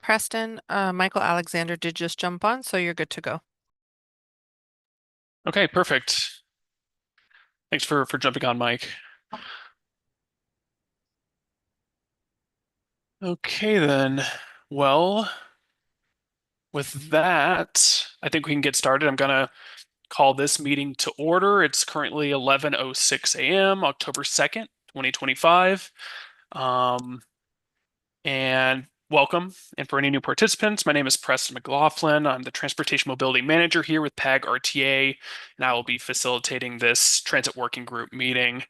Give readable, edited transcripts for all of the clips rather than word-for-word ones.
Preston. Michael Alexander did just jump on, so you're good to go. Okay, perfect. Thanks for jumping on, Mike. Okay then. Well, with that, I think we can get started. I'm gonna call this meeting to order. It's currently 11:06 a.m., October 2nd, 2025. Um, and welcome. And for any new participants, my name is Preston McLaughlin. I'm the Transportation Mobility Manager here with PAG RTA, and I will be facilitating this transit working group meeting.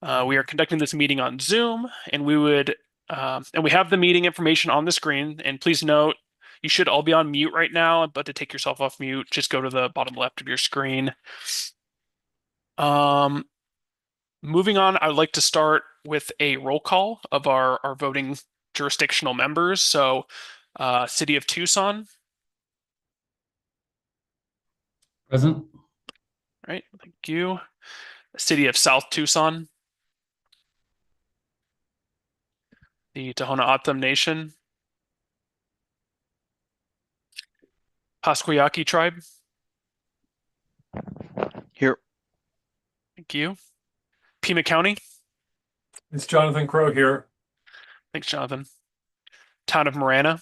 We are conducting this meeting on Zoom, and we have the meeting information on the screen. And please note, you should all be on mute right now, but to take yourself off mute, just go to the bottom left of your screen. Um, Moving on, I would like to start with a roll call of our voting jurisdictional members. So, City of Tucson, Present. right? Thank you. City of South Tucson, the Tohono O'odham Nation, Pasquayaki Tribe, Here. thank you. Pima County, It's Jonathan Crow here. thanks, Jonathan. Town of Marana,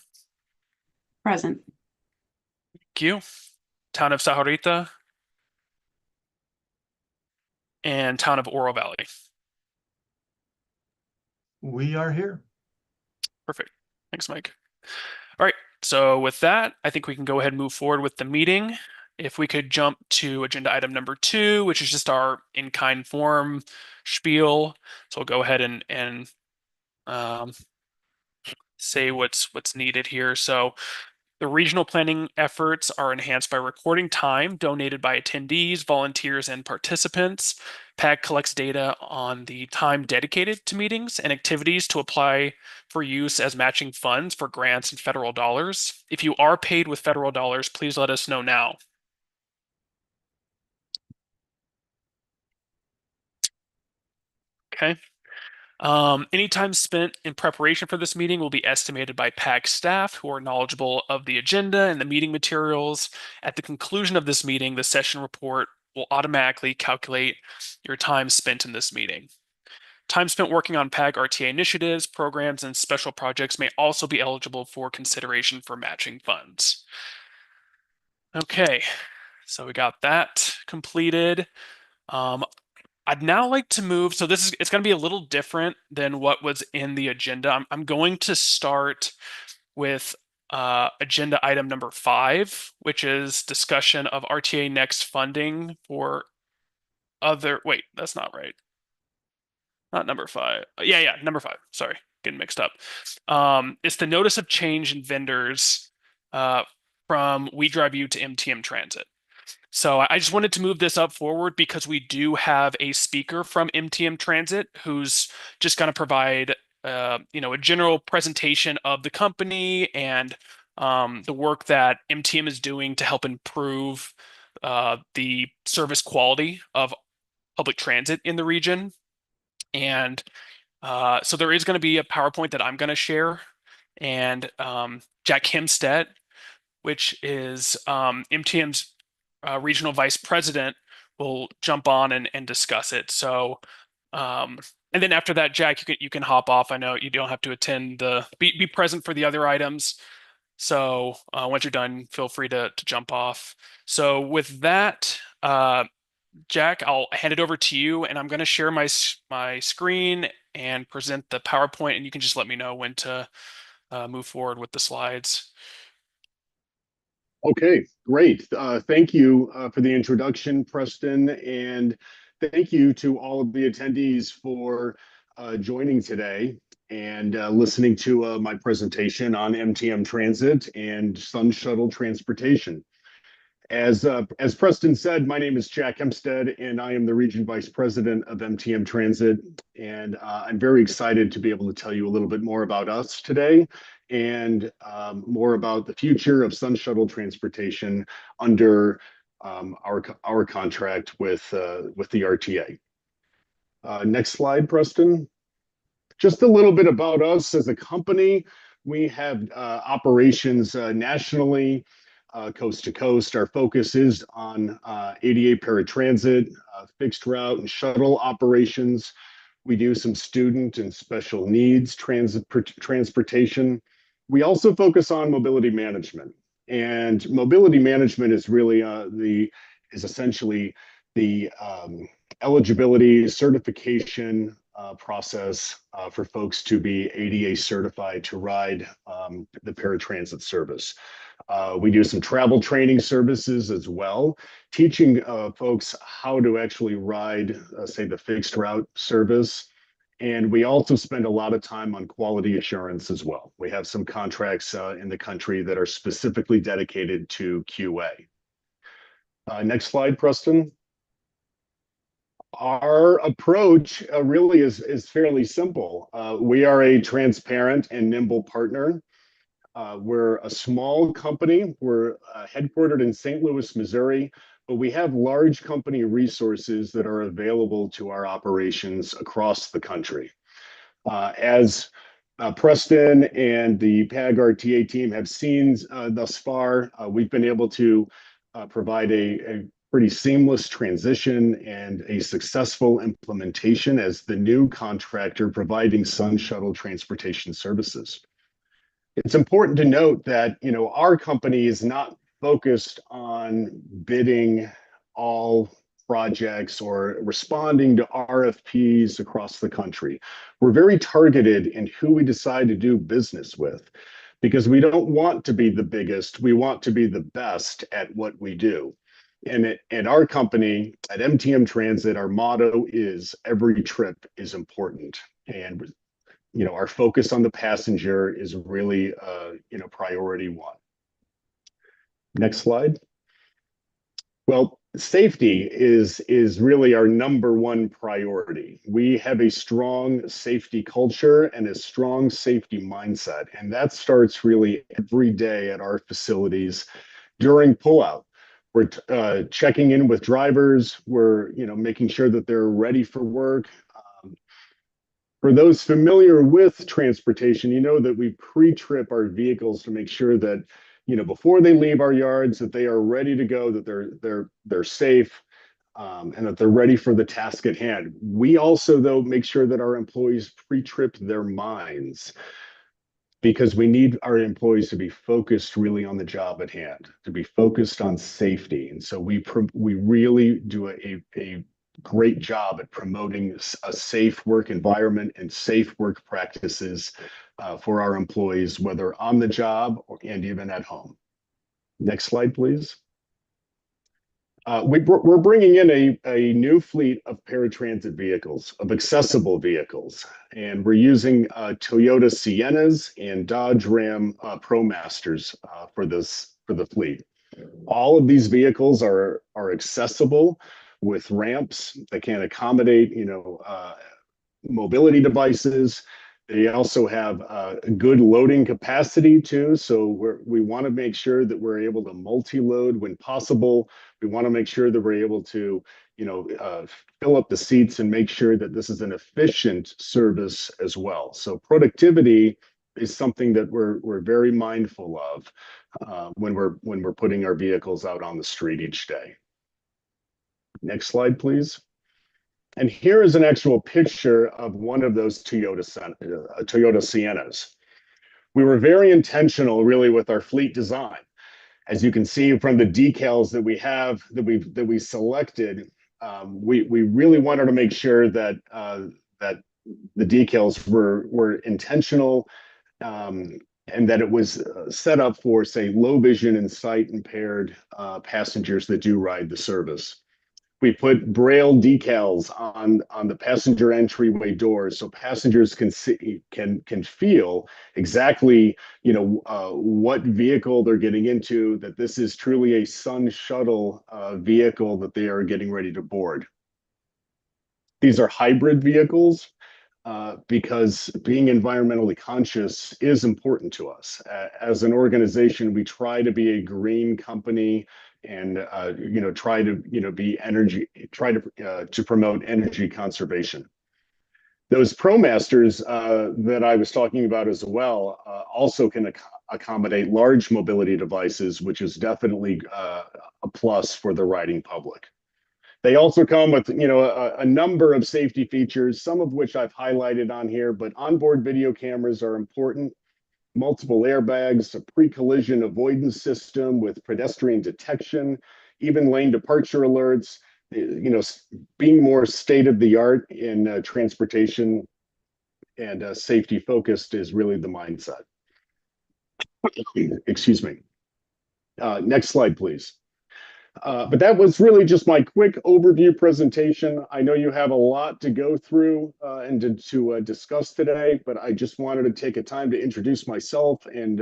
Present. thank you. Town of Sahuarita, and Town of Oro Valley. We are here. Perfect. Thanks, Mike. All right. So with that, I think we can go ahead and move forward with the meeting. If we could jump to agenda item number 2, which is just our in-kind form spiel. So we'll go ahead and say what's needed here. So the regional planning efforts are enhanced by recording time donated by attendees, volunteers, and participants. PAG collects data on the time dedicated to meetings and activities to apply for use as matching funds for grants and federal dollars. If you are paid with federal dollars, please let us know now. Okay. Any time spent in preparation for this meeting will be estimated by PAG staff who are knowledgeable of the agenda and the meeting materials. At the conclusion of this meeting, the session report will automatically calculate your time spent in this meeting. Time spent working on PAG RTA initiatives, programs, and special projects may also be eligible for consideration for matching funds. Okay, so we got that completed. I'd now like to move, so it's going to be a little different than what was in the agenda. I'm going to start with agenda item number 5, which is discussion of RTA Next funding for wait, that's not right. Not number 5. Yeah, number 5. Sorry, getting mixed up. It's the notice of change in vendors from WeDriveU to MTM Transit. So I just wanted to move this up forward because we do have a speaker from MTM Transit who's just going to provide, a general presentation of the company and the work that MTM is doing to help improve the service quality of public transit in the region. And so there is going to be a PowerPoint that I'm going to share, and Jack Hemstead, which is MTM's regional vice president, will jump on and discuss it. So, and then after that, Jack, you can hop off. I know you don't have to attend be present for the other items. So once you're done, feel free to jump off. So with that, Jack, I'll hand it over to you, and I'm going to share my screen and present the PowerPoint, and you can just let me know when to move forward with the slides. Okay, great. Thank you for the introduction, Preston, and thank you to all of the attendees for joining today and listening to my presentation on MTM Transit and Sun Shuttle Transportation. As Preston said, my name is Jack Hemstead, and I am the Region Vice President of MTM Transit. And I'm very excited to be able to tell you a little bit more about us today and more about the future of Sun Shuttle Transportation under our contract with the RTA. Next slide, Preston. Just a little bit about us as a company. We have operations nationally, coast to coast. Our focus is on ADA paratransit, fixed route and shuttle operations. We do some student and special needs transportation. We also focus on mobility management. And mobility management is really essentially the eligibility certification process for folks to be ADA certified to ride the paratransit service. We do some travel training services as well, teaching folks how to actually ride, say, the fixed route service. And we also spend a lot of time on quality assurance as well. We have some contracts in the country that are specifically dedicated to QA. Next slide, Preston. Our approach really is fairly simple. We are a transparent and nimble partner. We're a small company. We're headquartered in St. Louis, Missouri, but we have large company resources that are available to our operations across the country. As Preston and the PAG RTA team have seen thus far, we've been able to provide a pretty seamless transition and a successful implementation as the new contractor providing Sun Shuttle transportation services. It's important to note that, you know, our company is not focused on bidding all projects or responding to RFPs across the country. We're very targeted in who we decide to do business with because we don't want to be the biggest. We want to be the best at what we do. And at our company, at MTM Transit, our motto is every trip is important. And you know, our focus on the passenger is really, you know, priority one. Next slide. Well, safety is really our number one priority. We have a strong safety culture and a strong safety mindset, and that starts really every day at our facilities during pullout. We're checking in with drivers. We're, you know, making sure that they're ready for work. For those familiar with transportation, you know that we pre-trip our vehicles to make sure that, you know, before they leave our yards, that they are ready to go, that they're safe, and that they're ready for the task at hand. We also, though, make sure that our employees pre-trip their minds because we need our employees to be focused really on the job at hand, to be focused on safety. And so we really do a great job at promoting a safe work environment and safe work practices for our employees, whether on the job and even at home. Next slide, please. We're bringing in a new fleet of paratransit vehicles, of accessible vehicles, and we're using Toyota Siennas and Dodge Ram ProMasters for the fleet. All of these vehicles are accessible with ramps that can accommodate, you know, mobility devices. They also have good loading capacity too. So we want to make sure that we're able to multi-load when possible. We want to make sure that we're able to, you know, fill up the seats and make sure that this is an efficient service as well. So productivity is something that we're very mindful of when we're putting our vehicles out on the street each day. Next slide, please. And here is an actual picture of one of those Toyota Siennas. We were very intentional, really, with our fleet design. As you can see from the decals that we have, that we selected, we really wanted to make sure that that the decals were intentional, and that it was set up for, say, low vision and sight impaired passengers that do ride the service. We put Braille decals on the passenger entryway doors so passengers can see, can feel exactly, you know, what vehicle they're getting into, that this is truly a Sun Shuttle vehicle that they are getting ready to board. These are hybrid vehicles because being environmentally conscious is important to us. As an organization, we try to be a green company and you know, try to, you know, be energy, try to promote energy conservation. Those ProMasters that I was talking about as well also can accommodate large mobility devices, which is definitely a plus for the riding public. They also come with, a number of safety features, some of which I've highlighted on here, but onboard video cameras are important. Multiple airbags, a pre-collision avoidance system with pedestrian detection, even lane departure alerts, being more state-of-the-art in transportation and safety focused is really the mindset. Excuse me. Next slide, please. But that was really just my quick overview presentation. I know you have a lot to go through and to discuss today, but I just wanted to take a time to introduce myself and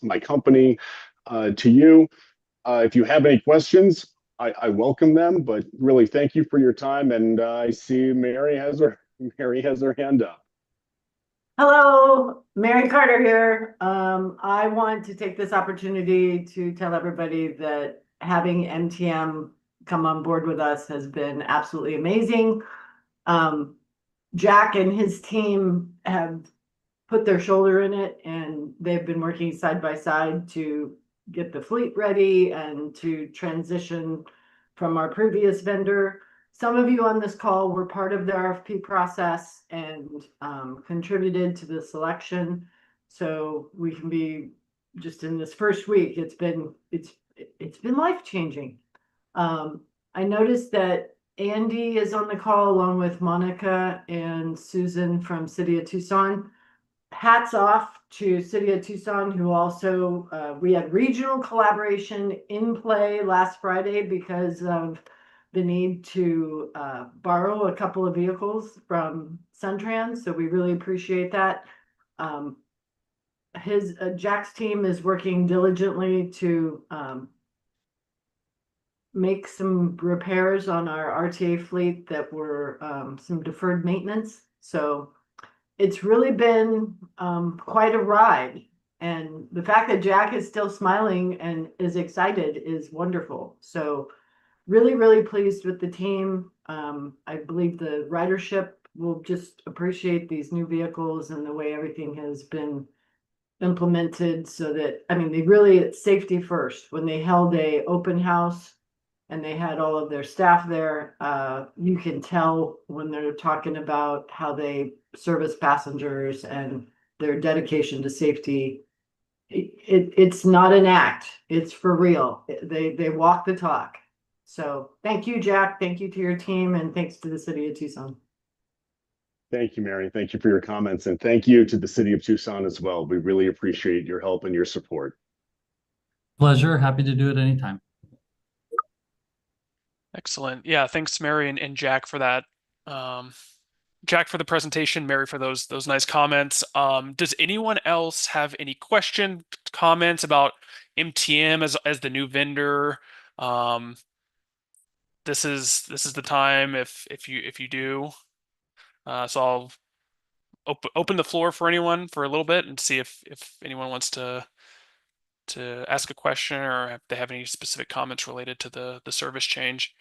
my company to you. If you have any questions, I welcome them, but really thank you for your time. And I see Mary has her hand up. Hello, Mary Carter here. I want to take this opportunity to tell everybody that having MTM come on board with us has been absolutely amazing. Jack and his team have put their shoulder in it, and they've been working side by side to get the fleet ready and to transition from our previous vendor. Some of you on this call were part of the RFP process and contributed to the selection. So we can be just in this first week, it's been life-changing. I noticed that Andy is on the call along with Monica and Susan from City of Tucson. Hats off to City of Tucson, who also, we had regional collaboration in play last Friday because of the need to borrow a couple of vehicles from Suntrans. So we really appreciate that. Jack's team is working diligently to make some repairs on our RTA fleet that were some deferred maintenance. So it's really been quite a ride. And the fact that Jack is still smiling and is excited is wonderful. So really, really pleased with the team. I believe the ridership will just appreciate these new vehicles and the way everything has been implemented so that, it's safety first. When they held a open house and they had all of their staff there, you can tell when they're talking about how they service passengers and their dedication to safety. It's not an act, it's for real. They walk the talk. So thank you, Jack. Thank you to your team, and thanks to the City of Tucson. Thank you, Mary. Thank you for your comments, and thank you to the City of Tucson as well. We really appreciate your help and your support. Pleasure. Happy to do it anytime. Excellent. Yeah, thanks, Mary and Jack for that. Jack for the presentation, Mary for those nice comments. Does anyone else have any comments about MTM as the new vendor? This is the time if you do. So I'll open the floor for anyone for a little bit and see if anyone wants to ask a question or if they have any specific comments related to the service change.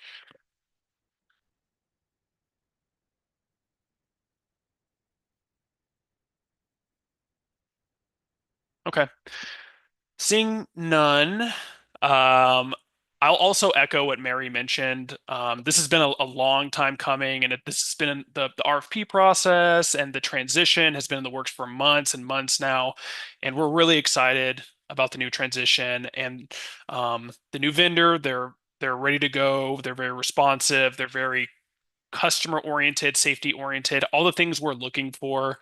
Okay. Seeing none, I'll also echo what Mary mentioned. This has been a long time coming, and this has been the RFP process, and the transition has been in the works for months and months now, and we're really excited about the new transition and the new vendor. They're ready to go. They're very responsive. They're very customer oriented, safety oriented, all the things we're looking for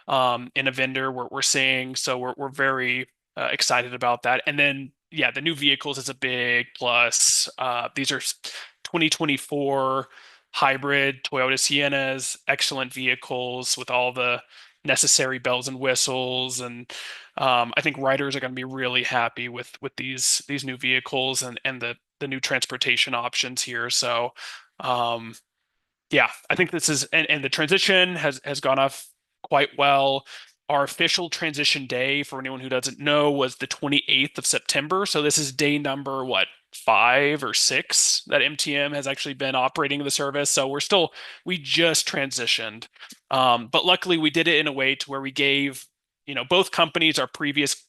in a vendor we're seeing. So we're very excited about that. And then, yeah, the new vehicles is a big plus. These are 2024 hybrid Toyota Siennas, excellent vehicles with all the necessary bells and whistles. And I think riders are going to be really happy with these new vehicles and the new transportation options here. So yeah, I think this is, and the transition has gone off quite well. Our official transition day, for anyone who doesn't know, was the 28th of September. So this is day number, 5 or 6 that MTM has actually been operating the service. So we just transitioned. But luckily we did it in a way to where we gave, both companies, our previous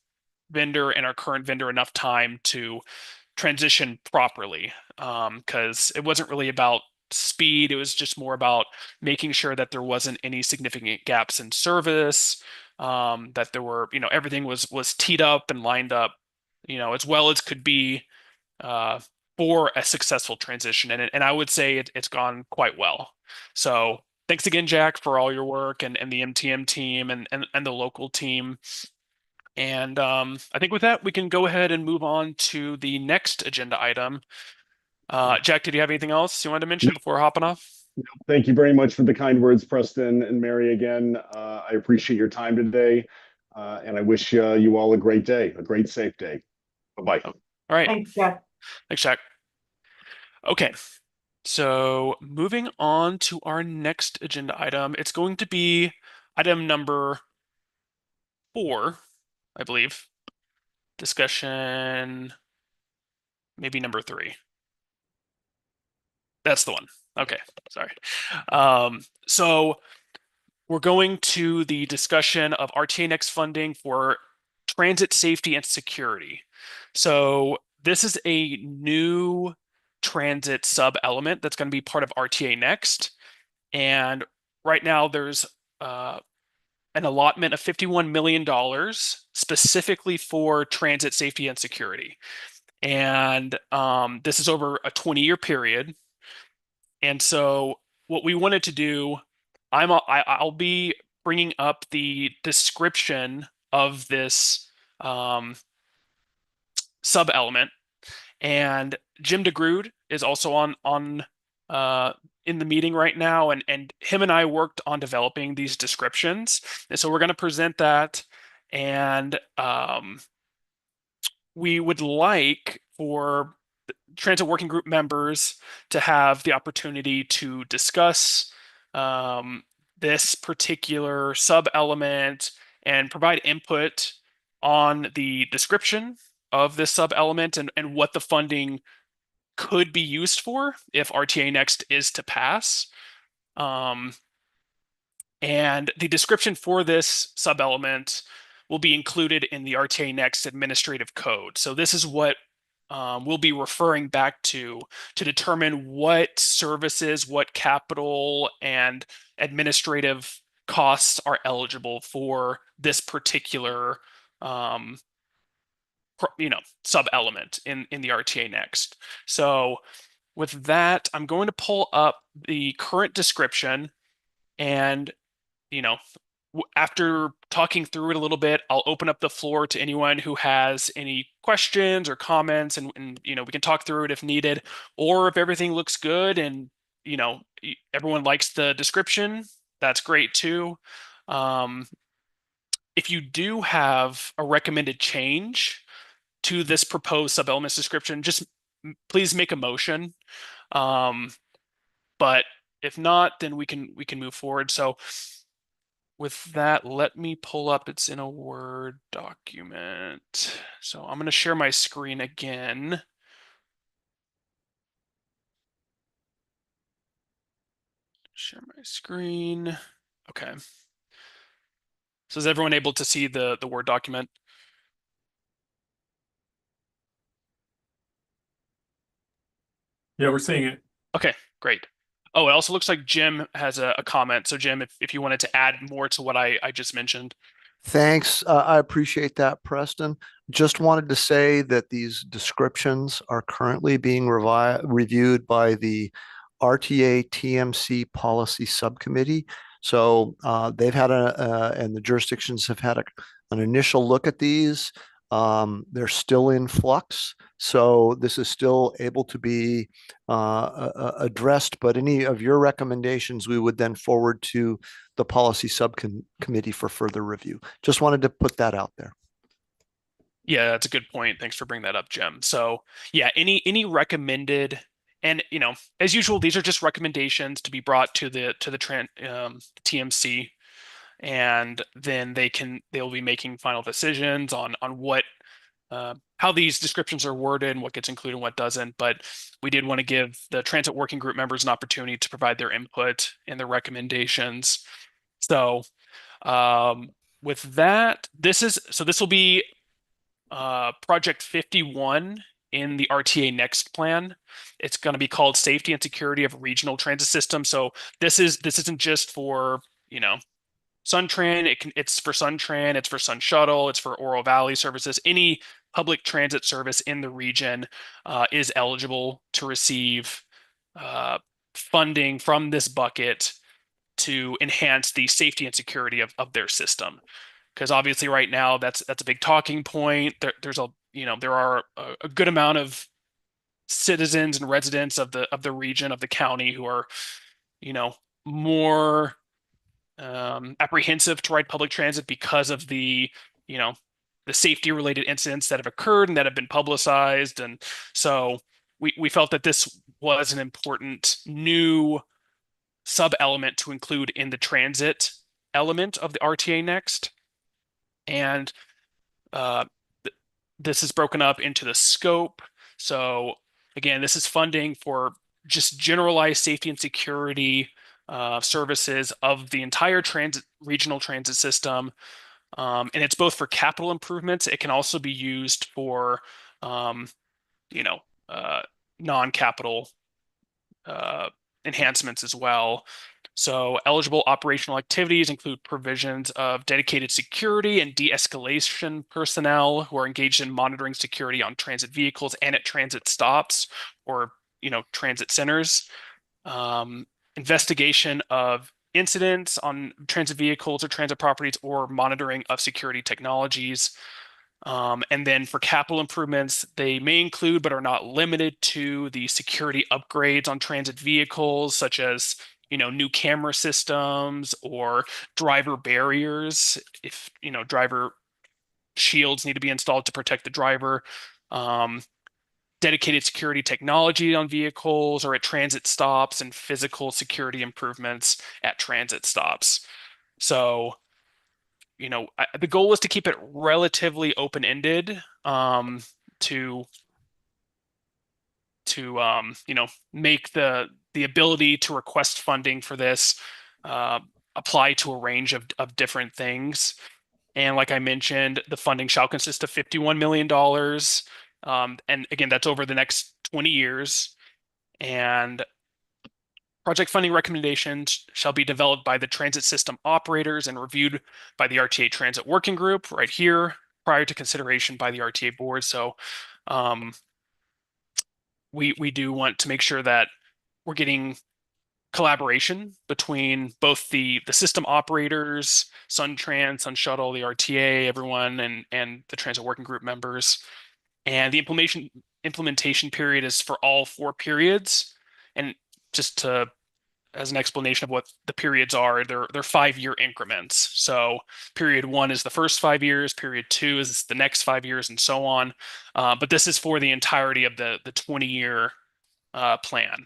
vendor and our current vendor, enough time to transition properly. Because it wasn't really about speed. It was just more about making sure that there wasn't any significant gaps in service, that there were, everything was teed up and lined up, as well as could be, for a successful transition. And I would say it's gone quite well. So thanks again, Jack, for all your work, and the MTM team and the local team. And I think with that, we can go ahead and move on to the next agenda item. Jack, did you have anything else you wanted to mention before hopping off? Thank you very much for the kind words, Preston and Mary. Again, I appreciate your time today, and I wish you all a great day, a great, safe day. Bye-bye. All right. Thanks, Jeff. Thanks, Jack. Okay, so moving on to our next agenda item. It's going to be item number 4, I believe. Discussion, maybe number 3. That's the one. Okay, sorry. So we're going to the discussion of RTA Next funding for transit safety and security. So this is a new transit sub element that's going to be part of RTA Next. And right now there's an allotment of $51 million specifically for transit safety and security. And this is over a 20-year period. And so what we wanted to do, I'll be bringing up the description of this sub element, and Jim DeGrood is also on in the meeting right now, and him and I worked on developing these descriptions, and so we're going to present that, and we would like for transit working group members to have the opportunity to discuss this particular sub element and provide input on the description of this sub element and what the funding could be used for if RTA Next is to pass. And the description for this sub element will be included in the RTA Next administrative code. So this is what we'll be referring back to determine what services, what capital and administrative costs are eligible for this particular sub element in the RTA Next. So with that, I'm going to pull up the current description, and after talking through it a little bit, I'll open up the floor to anyone who has any questions or comments, and we can talk through it if needed, or if everything looks good and everyone likes the description, that's great too. If you do have a recommended change to this proposed sub-elements description, just please make a motion. But if not, then we can move forward. So with that, let me pull up, it's in a Word document. So I'm going to share my screen again. Share my screen. Okay. So is everyone able to see the Word document? Yeah, we're seeing it. Okay, great. Oh, it also looks like Jim has a comment. So Jim, if you wanted to add more to what I just mentioned. Thanks. I appreciate that, Preston. Just wanted to say that these descriptions are currently being reviewed by the RTA TMC Policy Subcommittee. So they've had and the jurisdictions have had an initial look at these. They're still in flux, so this is still able to be addressed, but any of your recommendations we would then forward to the policy subcommittee for further review. Just wanted to put that out there. Yeah, that's a good point. Thanks for bringing that up, Jim. So yeah, any recommended, and as usual, these are just recommendations to be brought to the TMC, and then they'll be making final decisions on what how these descriptions are worded and what gets included and what doesn't, but we did want to give the transit working group members an opportunity to provide their input and their recommendations. So with that, this will be project 51 in the RTA Next plan. It's going to be called Safety and Security of Regional Transit System. So this isn't just for, SunTran. It's for SunTran, it's for Sun Shuttle, it's for Oro Valley services. Any public transit service in the region is eligible to receive funding from this bucket to enhance the safety and security of their system. Because obviously right now that's a big talking point. There are a good amount of citizens and residents of the region, of the county, who are, more apprehensive to ride public transit because of the safety related incidents that have occurred and that have been publicized. And so we felt that this was an important new sub element to include in the transit element of the RTA Next. And this is broken up into the scope. So again, this is funding for just generalized safety and security services of the entire regional transit system. And it's both for capital improvements. It can also be used for, non-capital enhancements as well. So eligible operational activities include provisions of dedicated security and de-escalation personnel who are engaged in monitoring security on transit vehicles and at transit stops or, transit centers. Investigation of incidents on transit vehicles or transit properties, or monitoring of security technologies. And then for capital improvements, they may include but are not limited to the security upgrades on transit vehicles, such as new camera systems or driver barriers. If driver shields need to be installed to protect the driver. Dedicated security technology on vehicles or at transit stops, and physical security improvements at transit stops. So, the goal is to keep it relatively open-ended to make the ability to request funding for this apply to a range of different things. And like I mentioned, the funding shall consist of $51 million. And again, that's over the next 20 years. And project funding recommendations shall be developed by the transit system operators and reviewed by the RTA Transit Working Group right here prior to consideration by the RTA board. So we do want to make sure that we're getting collaboration between both the system operators, SunTran, Sun Shuttle, the RTA, everyone, and the Transit Working Group members. And the implementation period is for all 4 periods. And just as an explanation of what the periods are, they're 5-year increments. So period 1 is the first 5 years, period 2 is the next 5 years, and so on. But this is for the entirety of the 20-year plan.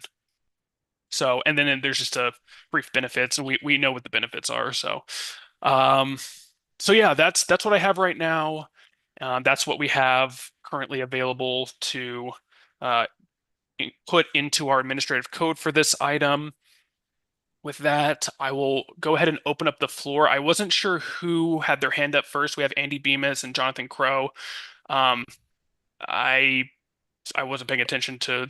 So, and then there's just a brief benefits, and we know what the benefits are. So, yeah, that's what I have right now. That's what we have currently available to put into our administrative code for this item. With that, I will go ahead and open up the floor. I wasn't sure who had their hand up first. We have Andy Bemis and Jonathan Crow. I wasn't paying attention to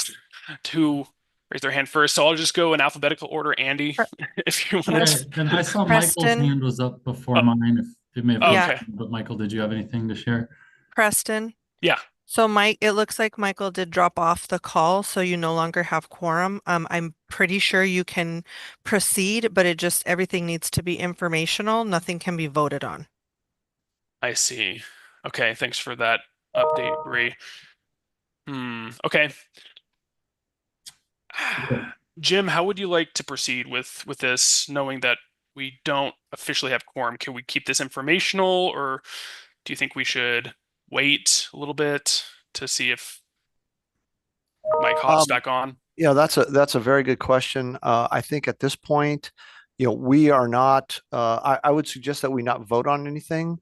who raised their hand first, so I'll just go in alphabetical order. Andy, if you want to. Okay, and I saw Preston. Michael's hand was up before mine. If it may have Okay. Yeah. but Michael, did you have anything to share? Preston? Yeah. So Mike, it looks like Michael did drop off the call, so you no longer have quorum. I'm pretty sure you can proceed, but everything needs to be informational. Nothing can be voted on. I see. Okay, thanks for that update, Bree. Okay. Jim, how would you like to proceed with this, knowing that we don't officially have quorum? Can we keep this informational, or do you think we should wait a little bit to see if Mike hops back on? Yeah, that's a very good question. I think at this point, we are not, I would suggest that we not vote on anything.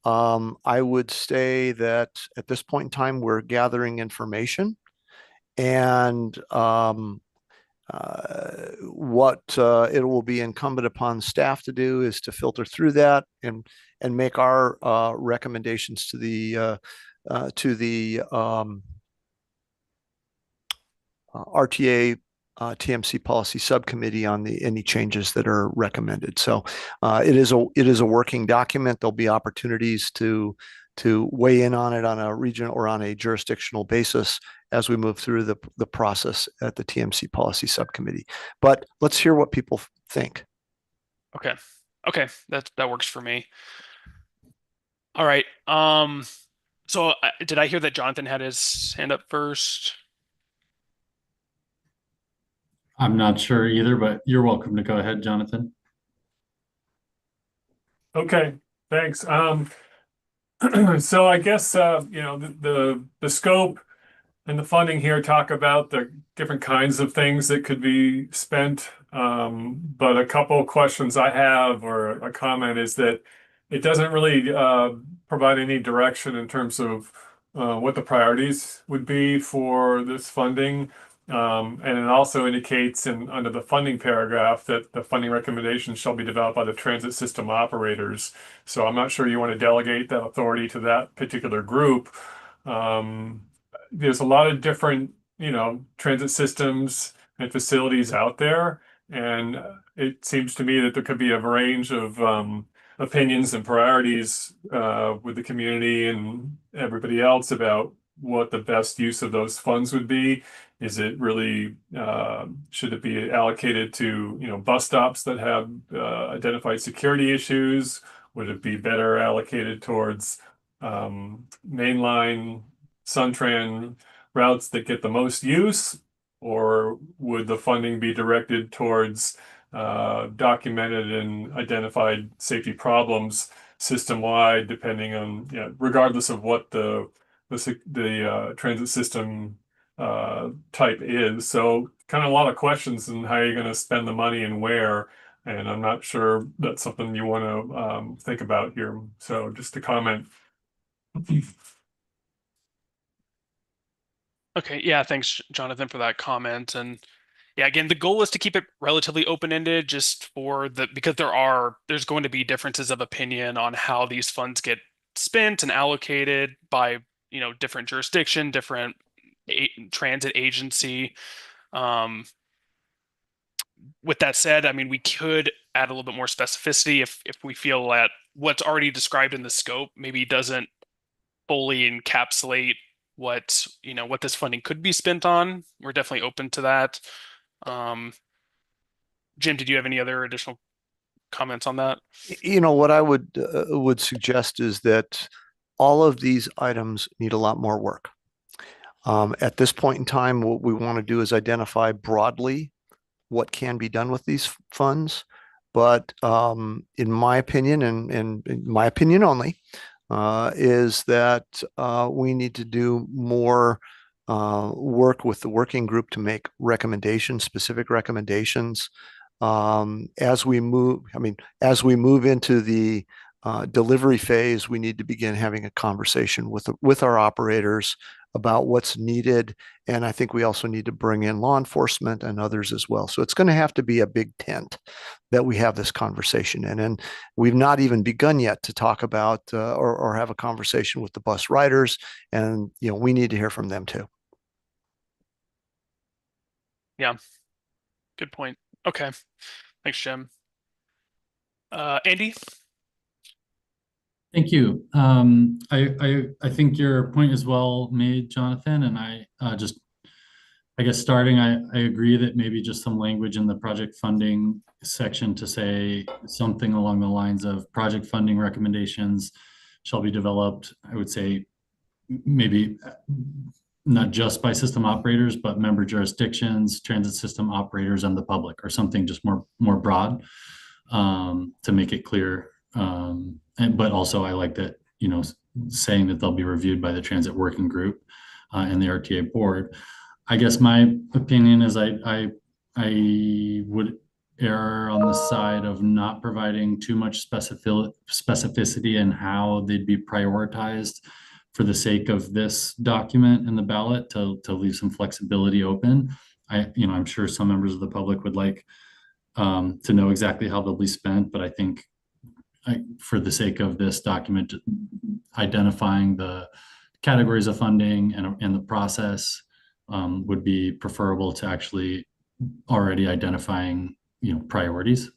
I would say that at this point in time, we're gathering information, and what it will be incumbent upon staff to do is to filter through that and make our recommendations to the RTA TMC policy subcommittee on any changes that are recommended. So it is a working document. There'll be opportunities to weigh in on it on a regional or on a jurisdictional basis as we move through the process at the TMC policy subcommittee. But let's hear what people think. Okay, that works for me. All right. So did I hear that Jonathan had his hand up first? I'm not sure either, but you're welcome to go ahead, Jonathan. Okay, thanks. So I guess the scope and the funding here talk about the different kinds of things that could be spent. But a couple of questions I have, or a comment, is that it doesn't really provide any direction in terms of what the priorities would be for this funding. And it also indicates under the funding paragraph that the funding recommendations shall be developed by the transit system operators. So I'm not sure you want to delegate that authority to that particular group. There's a lot of different, transit systems and facilities out there. And it seems to me that there could be a range of opinions and priorities with the community and everybody else about what the best use of those funds would be. Is it really, should it be allocated to, bus stops that have identified security issues? Would it be better allocated towards mainline Suntran routes that get the most use? Or would the funding be directed towards documented and identified safety problems system-wide, depending on, regardless of what the transit system type is? So kind of a lot of questions on how you're going to spend the money and where, and I'm not sure that's something you want to think about here. So just a comment. Okay, yeah, thanks, Jonathan, for that comment. And yeah, again, the goal is to keep it relatively open-ended, just because there's going to be differences of opinion on how these funds get spent and allocated by, different jurisdiction, different transit agency. With that said, I mean, we could add a little bit more specificity if we feel that what's already described in the scope maybe doesn't fully encapsulate what this funding could be spent on. We're definitely open to that. Jim, did you have any other additional comments on that? What I would suggest is that all of these items need a lot more work. At this point in time, what we want to do is identify broadly what can be done with these funds. But in my opinion, and in my opinion only, is that we need to do more work with the working group to make recommendations, specific recommendations. As we move into the delivery phase, we need to begin having a conversation with our operators about what's needed. And I think we also need to bring in law enforcement and others as well. So it's going to have to be a big tent that we have this conversation in. And we've not even begun yet to talk about or have a conversation with the bus riders. And, we need to hear from them too. Yeah, good point. Okay, thanks, Jim. Andy? Thank you. I think your point is well made, Jonathan, and I guess starting, I agree that maybe just some language in the project funding section to say something along the lines of project funding recommendations shall be developed. I would say maybe not just by system operators, but member jurisdictions, transit system operators, and the public, or something just more broad to make it clear. But also I like that, saying that they'll be reviewed by the transit working group and the RTA board. I guess my opinion is I would err on the side of not providing too much specificity in how they'd be prioritized for the sake of this document in the ballot to leave some flexibility open. I'm sure some members of the public would like to know exactly how they'll be spent, but I think for the sake of this document, identifying the categories of funding and the process would be preferable to actually already identifying, priorities.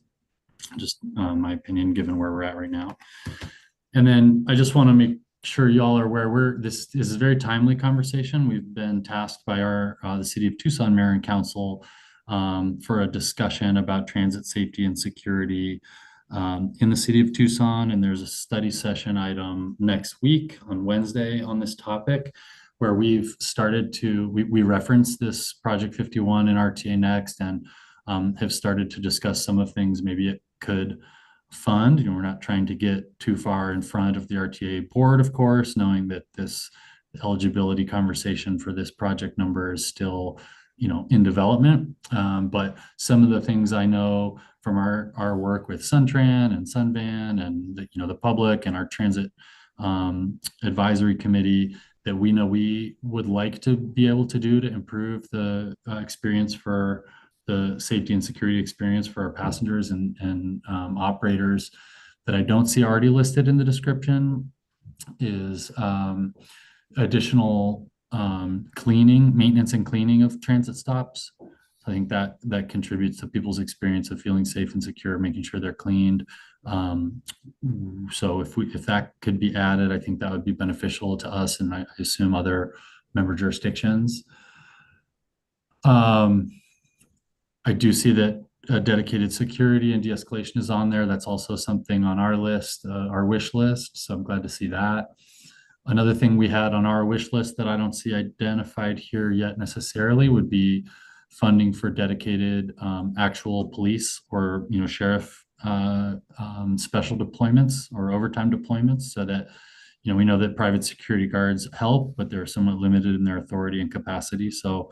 Just my opinion, given where we're at right now. And then I just want to make sure y'all are aware this is a very timely conversation. We've been tasked by the City of Tucson Mayor and Council for a discussion about transit safety and security in the city of Tucson. And there's a study session item next week on Wednesday on this topic, where we've started to, we reference this Project 51 in RTA Next and have started to discuss some of things maybe it could fund. We're not trying to get too far in front of the RTA board, of course, knowing that this eligibility conversation for this project number is still in development. But some of the things I know from our work with Suntran and Sunvan and the public and our transit advisory committee, that we know we would like to be able to do to improve the experience for the safety and security experience for our passengers and operators, that I don't see already listed in the description is additional maintenance and cleaning of transit stops. I think that contributes to people's experience of feeling safe and secure, making sure they're cleaned. So if that could be added, I think that would be beneficial to us, and I assume other member jurisdictions. I do see that dedicated security and de-escalation is on there. That's also something on our list, our wish list. So I'm glad to see that. Another thing we had on our wish list that I don't see identified here yet necessarily would be funding for dedicated actual police or sheriff special deployments or overtime deployments, so that we know that private security guards help, but they're somewhat limited in their authority and capacity. So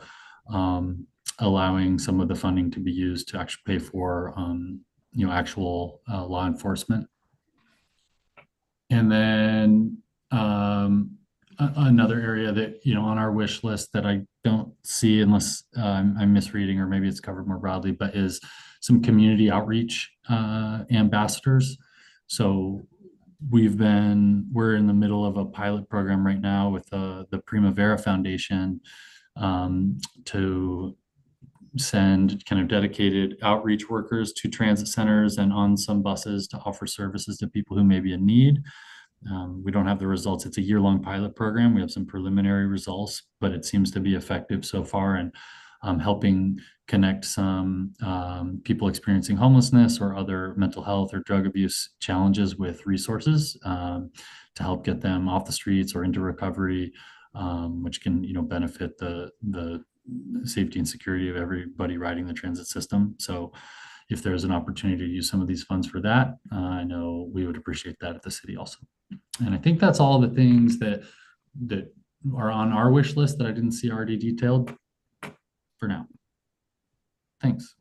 allowing some of the funding to be used to actually pay for actual law enforcement. And then another area that on our wish list that I don't see, unless I'm misreading or maybe it's covered more broadly, but is some community outreach ambassadors. So we're in the middle of a pilot program right now with the Primavera Foundation to send kind of dedicated outreach workers to transit centers and on some buses to offer services to people who may be in need. We don't have the results. It's a year-long pilot program. We have some preliminary results, but it seems to be effective so far in helping connect some people experiencing homelessness or other mental health or drug abuse challenges with resources to help get them off the streets or into recovery, which can benefit the safety and security of everybody riding the transit system. So if there's an opportunity to use some of these funds for that, I know we would appreciate that at the city also. And I think that's all the things that are on our wish list that I didn't see already detailed for now. Thanks.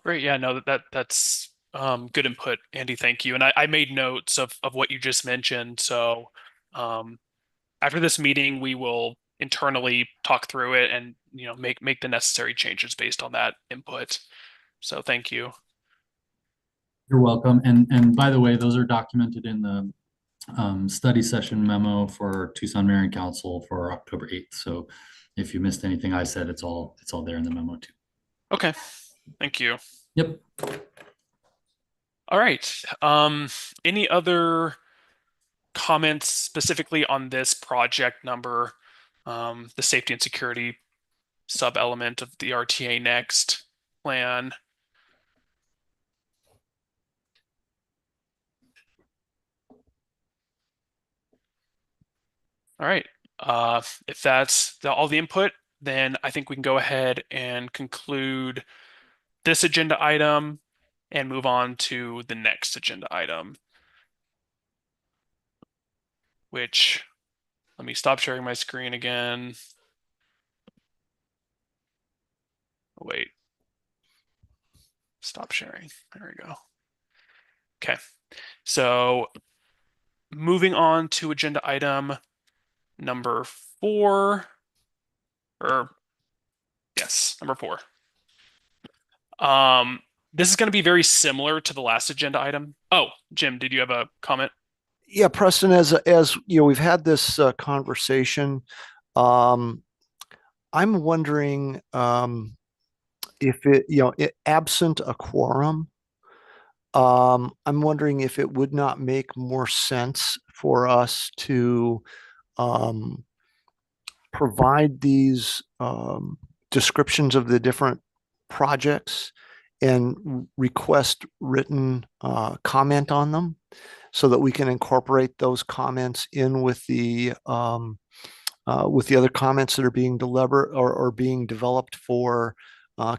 Great. Yeah, no, that's good input, Andy. Thank you. And I made notes of what you just mentioned. So after this meeting, we will internally talk through it and make the necessary changes based on that input. So thank you. You're welcome. And by the way, those are documented in the study session memo for Tucson Mayor and Council for October 8th. So if you missed anything I said, it's all there in the memo too. Okay. Thank you. Yep. All right. Any other comments specifically on this project number, the safety and security sub-element of the RTA Next plan? All right. If that's all the input, then I think we can go ahead and conclude this agenda item and move on to the next agenda item, which, let me stop sharing my screen again. Wait. stop sharing. There we go. Okay. So moving on to agenda item number 4, or yes, number 4. This is going to be very similar to the last agenda item. Oh, Jim, did you have a comment? Yeah, Preston, as you know, we've had this conversation. I'm wondering if it, you know, absent a quorum, I'm wondering if it would not make more sense for us to provide these descriptions of the different projects and request written comment on them so that we can incorporate those comments in with the other comments that are being delivered or being developed for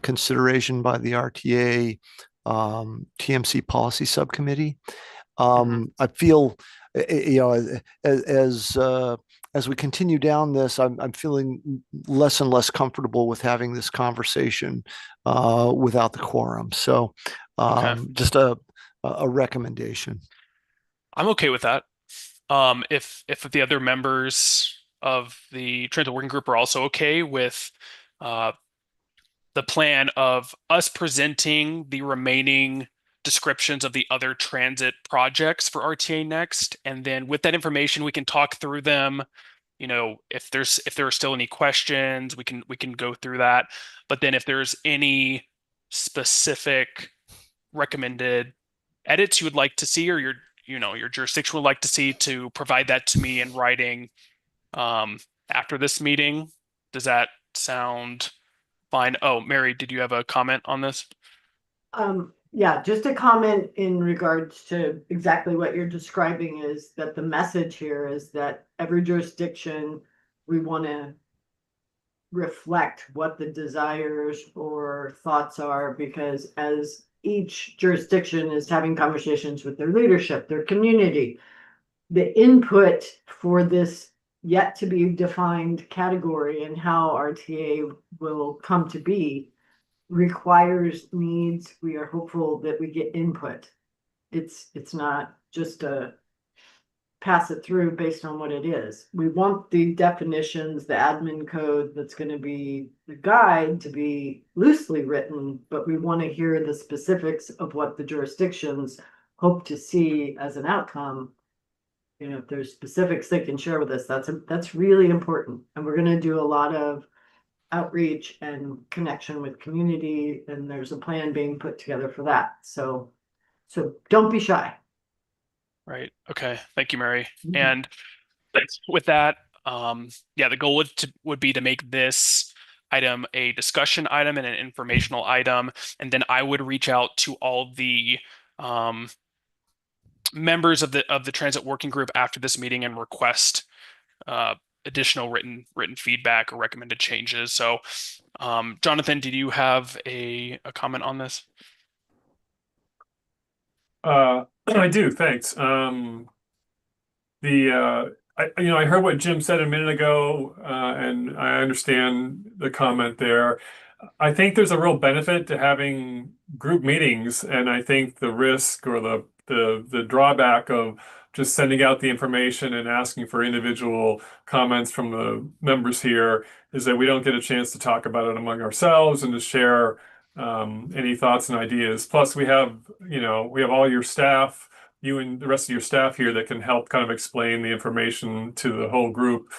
consideration by the RTA TMC policy subcommittee. I feel, you know, as we continue down this, I'm feeling less and less comfortable with having this conversation without the quorum. So just a recommendation. I'm okay with that. If the other members of the transit working group are also okay with the plan of us presenting the remaining descriptions of the other transit projects for RTA Next, and then with that information we can talk through them. You know, if there are still any questions, we can go through that. But then if there's any specific recommended edits you would like to see, or your jurisdiction would like to see, to provide that to me in writing after this meeting. Does that sound fine? Oh, Mary, did you have a comment on this? Yeah, just a comment in regards to exactly what you're describing, is that the message here is that every jurisdiction, we want to reflect what the desires or thoughts are, because as each jurisdiction is having conversations with their leadership, their community, the input for this yet to be defined category and how RTA will come to be requires needs. We are hopeful that we get input. It's not just a pass it through based on what it is. We want the definitions, the admin code that's going to be the guide, to be loosely written, but we want to hear the specifics of what the jurisdictions hope to see as an outcome. You know, if there's specifics they can share with us, that's really important. And we're going to do a lot of outreach and connection with community, and there's a plan being put together for that. So don't be shy. Right. Okay. Thank you, Mary. And with that, yeah, the goal would be to make this item a discussion item and an informational item, and then I would reach out to all the members of the transit working group after this meeting and request additional written feedback or recommended changes. So, Jonathan, did you have a comment on this? I do, thanks. I heard what Jim said a minute ago, and I understand the comment there. I think there's a real benefit to having group meetings, and I think the risk or the drawback of just sending out the information and asking for individual comments from the members here is that we don't get a chance to talk about it among ourselves and to share any thoughts and ideas. Plus, we have all your staff, you and the rest of your staff here, that can help kind of explain the information to the whole group.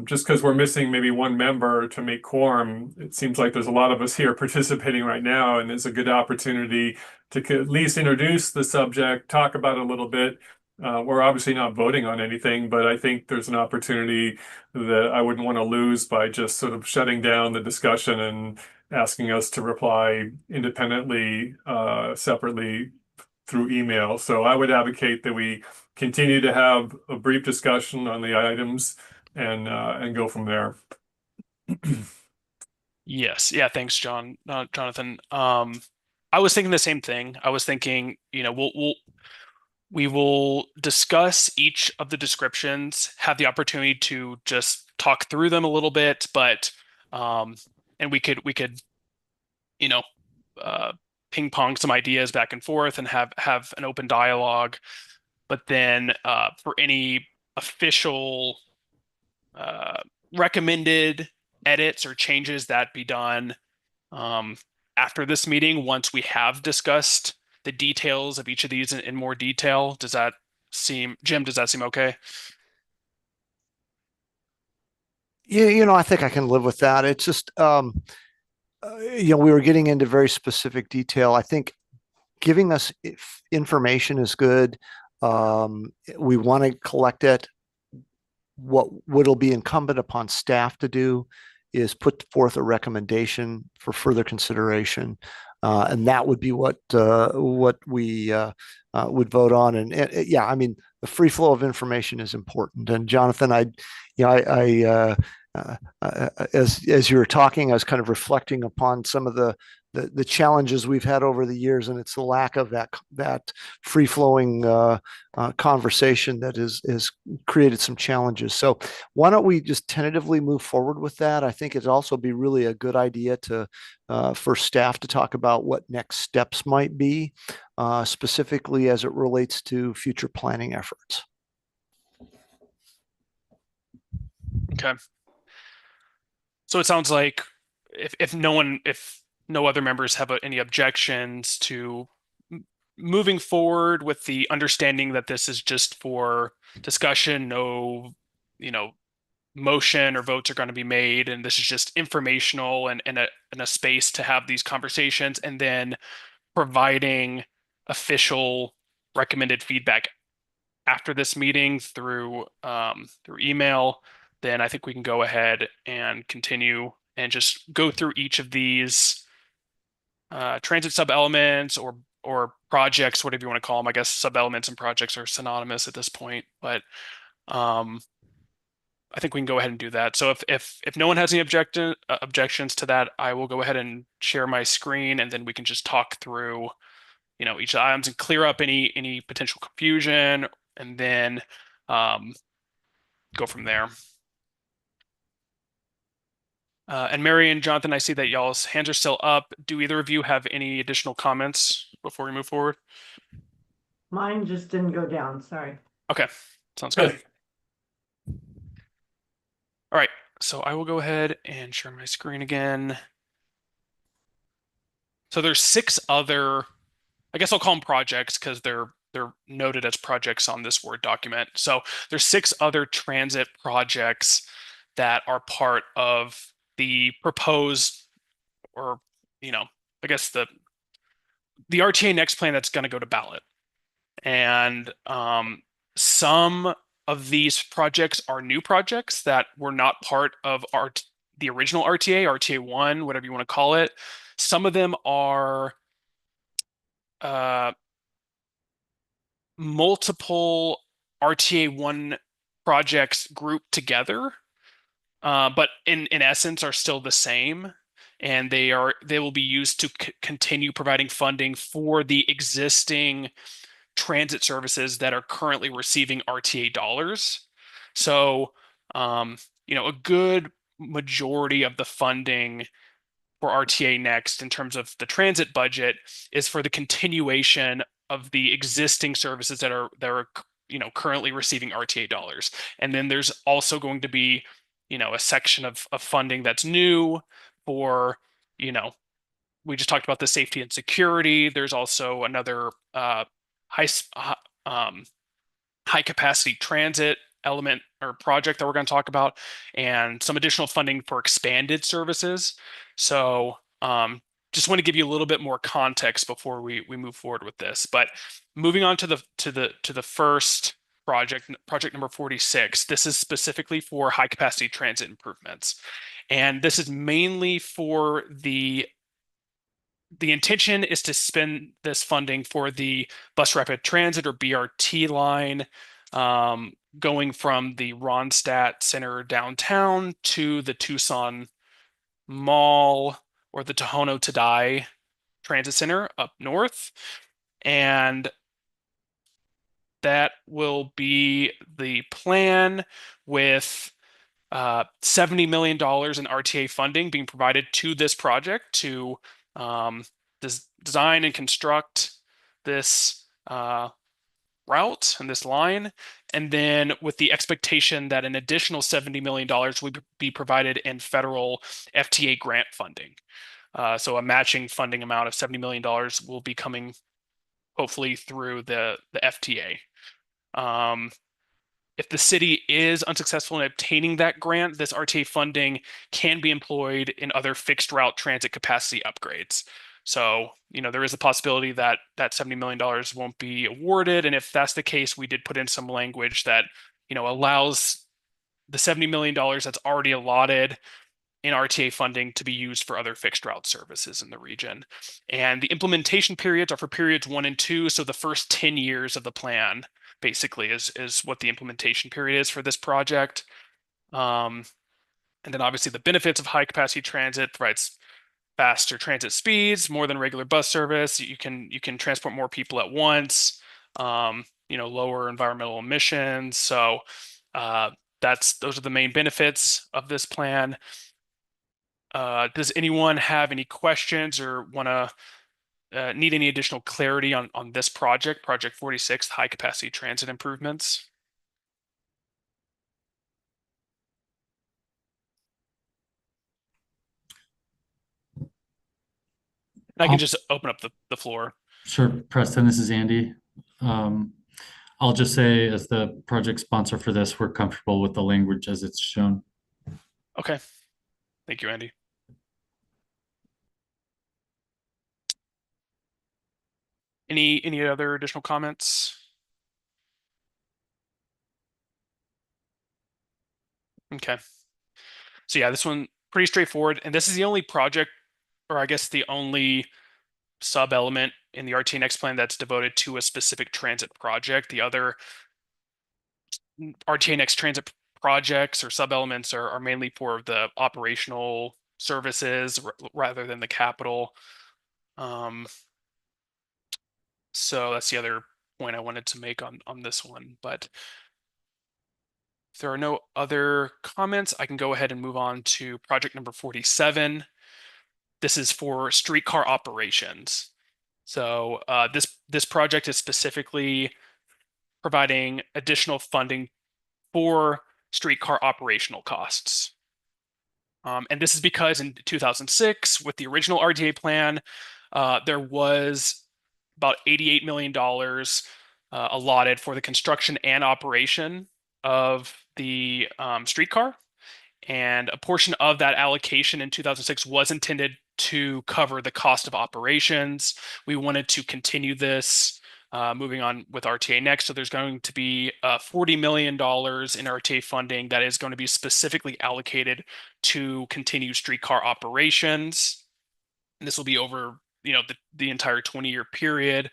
Just because we're missing maybe one member to make quorum, it seems like there's a lot of us here participating right now, and it's a good opportunity to at least introduce the subject, talk about it a little bit. We're obviously not voting on anything, but I think there's an opportunity that I wouldn't want to lose by just sort of shutting down the discussion and asking us to reply independently, separately through email. So I would advocate that we continue to have a brief discussion on the items and go from there. Yes. Yeah. Thanks, Jonathan. I was thinking the same thing. I was thinking, we will discuss each of the descriptions, have the opportunity to just talk through them a little bit, but and we could ping pong some ideas back and forth and have an open dialogue. But then for any official recommended edits or changes that be done after this meeting, once we have discussed the details of each of these in more detail. Does that seem, Jim, does that seem okay? Yeah, I think I can live with that. It's just, we were getting into very specific detail. I think giving us information is good. We want to collect it. What'll be incumbent upon staff to do is put forth a recommendation for further consideration. And that would be what we would vote on. And yeah, I mean, the free flow of information is important. And Jonathan, as you were talking, I was kind of reflecting upon some of the challenges we've had over the years, and it's the lack of that free flowing conversation that has created some challenges. So why don't we just tentatively move forward with that? I think it'd also be really a good idea to for staff to talk about what next steps might be, specifically as it relates to future planning efforts. Okay. So it sounds like if no other members have any objections to moving forward with the understanding that this is just for discussion, no, motion or votes are going to be made, and this is just informational and a space to have these conversations, and then providing official recommended feedback after this meeting through email, then I think we can go ahead and continue and just go through each of these transit sub-elements or projects, whatever you want to call them. I guess sub-elements and projects are synonymous at this point, but I think we can go ahead and do that. So if no one has any objections to that, I will go ahead and share my screen, and then we can just talk through, each of the items and clear up any potential confusion, and then go from there. And Mary and Jonathan, I see that y'all's hands are still up. Do either of you have any additional comments before we move forward? Mine just didn't go down, sorry. Okay, sounds good. All right, so I will go ahead and share my screen again. So there's 6 other, I guess I'll call them projects because they're noted as projects on this Word document. So there's 6 other transit projects that are part of the proposed, or I guess the RTA next plan that's going to go to ballot. And some of these projects are new projects that were not part of the original RTA, RTA 1, whatever you want to call it. Some of them are multiple RTA 1 projects grouped together, but in essence are still the same, and they will be used to continue providing funding for the existing transit services that are currently receiving RTA dollars. So, a good majority of the funding for RTA Next in terms of the transit budget is for the continuation of the existing services that are currently receiving RTA dollars. And then there's also going to be a section of funding that's new for we just talked about the safety and security. There's also another high capacity transit element or project that we're going to talk about, and some additional funding for expanded services. So just want to give you a little bit more context before we move forward with this. But moving on to the first project number 46, this is specifically for high capacity transit improvements, and this is mainly for the intention is to spend this funding for the Bus Rapid Transit or BRT line, going from the Ronstadt Center downtown to the Tucson Mall or the Tohono Tadai Transit Center up north. And that will be the plan, with $70 million in RTA funding being provided to this project to design and construct this route and this line, and then with the expectation that an additional $70 million will be provided in federal FTA grant funding. So a matching funding amount of $70 million will be coming hopefully through the FTA. If the city is unsuccessful in obtaining that grant, this RTA funding can be employed in other fixed route transit capacity upgrades. So, there is a possibility that that $70 million won't be awarded. And if that's the case, we did put in some language that, allows the $70 million that's already allotted in RTA funding to be used for other fixed route services in the region. And the implementation periods are for periods 1 and 2. So the first 10 years of the plan basically is what the implementation period is for this project. And then obviously the benefits of high capacity transit provides faster transit speeds, more than regular bus service. You can transport more people at once, lower environmental emissions. So those are the main benefits of this plan. Does anyone have any questions or want to need any additional clarity on this project, Project 46, high capacity transit improvements? I can just open up the floor. Sure, Preston, this is Andy. I'll just say, as the project sponsor for this, we're comfortable with the language as it's shown. Okay. Thank you, Andy. Any other additional comments? Okay. So yeah, this one pretty straightforward. And this is the only project, or I guess the only sub-element in the RTA Next plan that's devoted to a specific transit project. The other RTA Next transit projects or sub-elements are mainly for the operational services rather than the capital. So that's the other point I wanted to make on this one. But if there are no other comments, I can go ahead and move on to project number 47. This is for streetcar operations. So this project is specifically providing additional funding for streetcar operational costs. And this is because in 2006, with the original RTA plan, there was about $88 million allotted for the construction and operation of the streetcar. And a portion of that allocation in 2006 was intended to cover the cost of operations. We wanted to continue this moving on with RTA Next. So there's going to be $40 million in RTA funding that is going to be specifically allocated to continue streetcar operations. And this will be over, the entire 20-year period.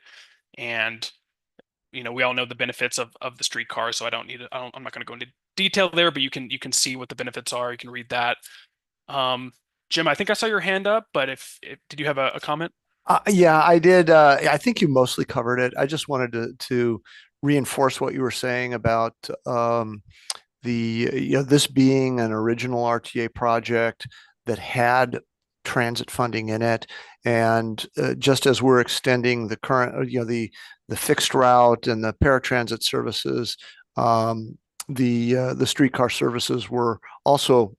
And, we all know the benefits of the streetcar, so I'm not going to go into detail there, but you can see what the benefits are. You can read that. Jim, I think I saw your hand up, but did you have a comment? Yeah, I did. I think you mostly covered it. I just wanted to reinforce what you were saying about this being an original RTA project that had transit funding in it, and just as we're extending the current, the fixed route and the paratransit services, the streetcar services were also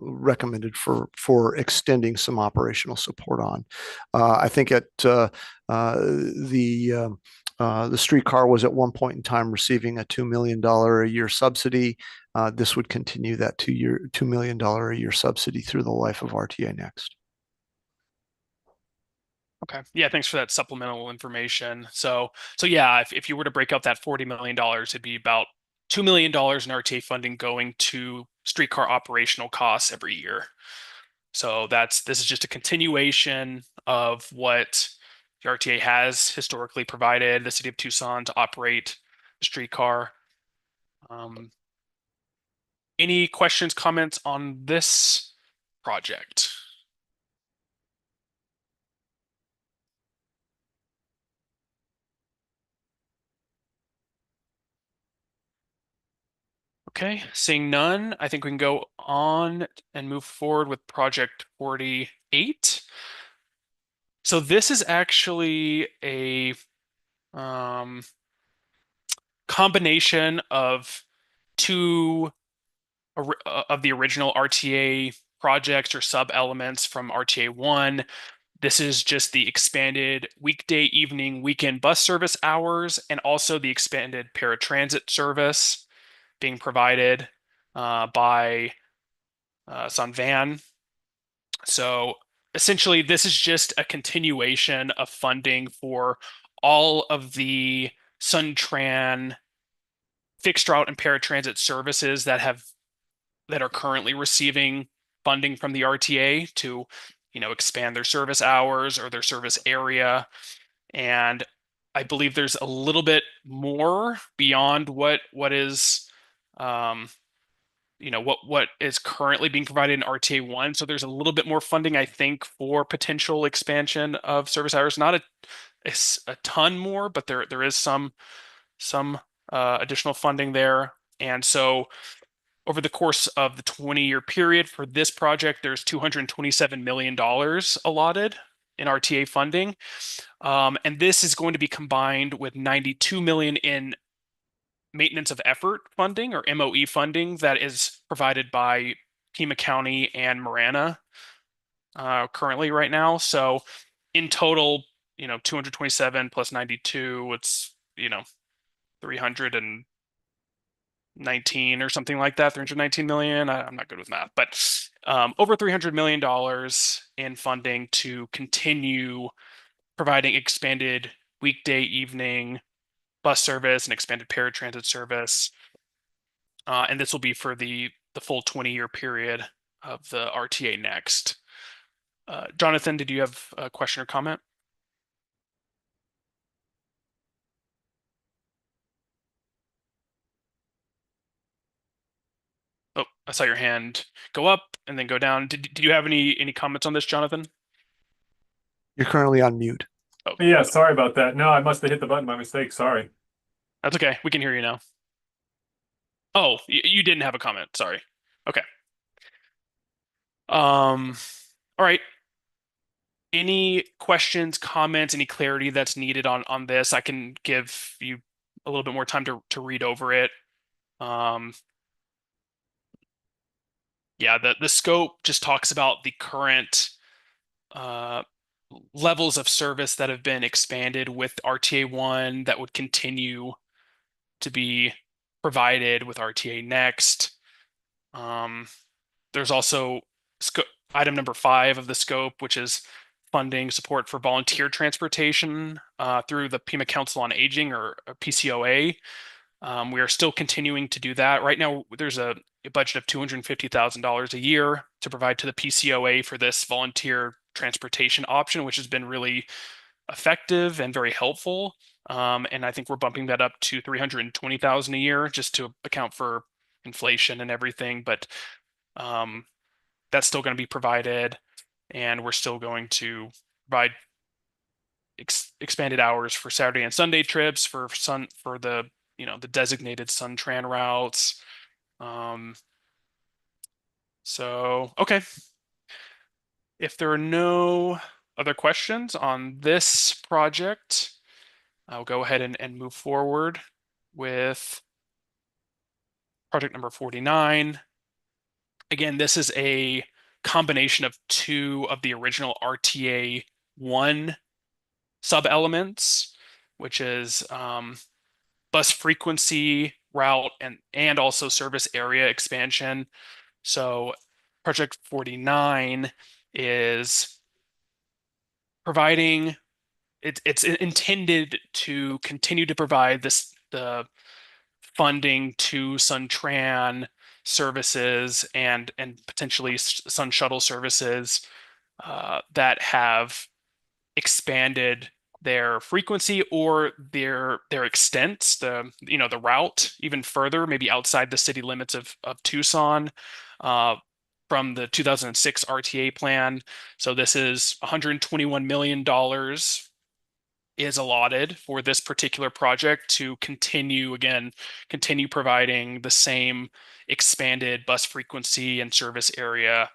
recommended for extending some operational support on. I think the streetcar was at one point in time receiving a $2 million a year subsidy. This would continue that $2 million a year subsidy through the life of RTA Next. Okay. Yeah, thanks for that supplemental information. So yeah, if you were to break out that $40 million, it'd be about $2 million in RTA funding going to streetcar operational costs every year. So this is just a continuation of what the RTA has historically provided the city of Tucson to operate the streetcar. Any questions, comments on this project? Okay, seeing none, I think we can go on and move forward with project 48. So this is actually a combination of two of the original RTA projects or sub elements from RTA 1. This is just the expanded weekday, evening, weekend bus service hours, and also the expanded paratransit service being provided by Sun Van. So essentially, this is just a continuation of funding for all of the SunTran fixed route and paratransit services that are currently receiving funding from the RTA to, expand their service hours or their service area. And I believe there's a little bit more beyond what is what is currently being provided in RTA 1. So there's a little bit more funding, I think, for potential expansion of service hours. Not a ton more, but there is some additional funding there. And so over the course of the 20-year period for this project, there's $227 million allotted in RTA funding. And this is going to be combined with $92 million in maintenance of effort funding or MOE funding that is provided by Pima County and Marana currently right now. So in total, 227 plus 92, it's, 319 or something like that, 319 million. I'm not good with math, but over $300 million in funding to continue providing expanded weekday, evening bus service and expanded paratransit service. And this will be for the full 20-year period of the RTA Next. Jonathan, did you have a question or comment? Oh, I saw your hand go up and then go down. Did you have any comments on this, Jonathan? You're currently on mute. Oh, Yeah, sorry about that. No, I must have hit the button by mistake. Sorry. that's okay. We can hear you now. Oh, you didn't have a comment. Sorry. Okay. All right. Any questions, comments, any clarity that's needed on this? I can give you a little bit more time to read over it. Yeah, the scope just talks about the current levels of service that have been expanded with RTA 1 that would continue to be provided with RTA Next. There's also item number 5 of the scope, which is funding support for volunteer transportation through the Pima Council on Aging or PCOA. We are still continuing to do that. Right now, there's a budget of $250,000 a year to provide to the PCOA for this volunteer transportation option, which has been really effective and very helpful. And I think we're bumping that up to $320,000 a year just to account for inflation and everything. But that's still going to be provided, and we're still going to provide expanded hours for Saturday and Sunday trips for the the designated SunTran routes. So okay, if there are no other questions on this project, I'll go ahead and move forward with project number 49. Again, this is a combination of 2 of the original RTA 1 sub-elements, which is bus frequency, route, and also service area expansion. So project 49 is providing, it's intended to continue to provide the funding to SunTran services and potentially Sun Shuttle services that have expanded their frequency or their extent, the route even further, maybe outside the city limits of Tucson from the 2006 RTA plan. So this is $121 million is allotted for this particular project to continue providing the same expanded bus frequency and service area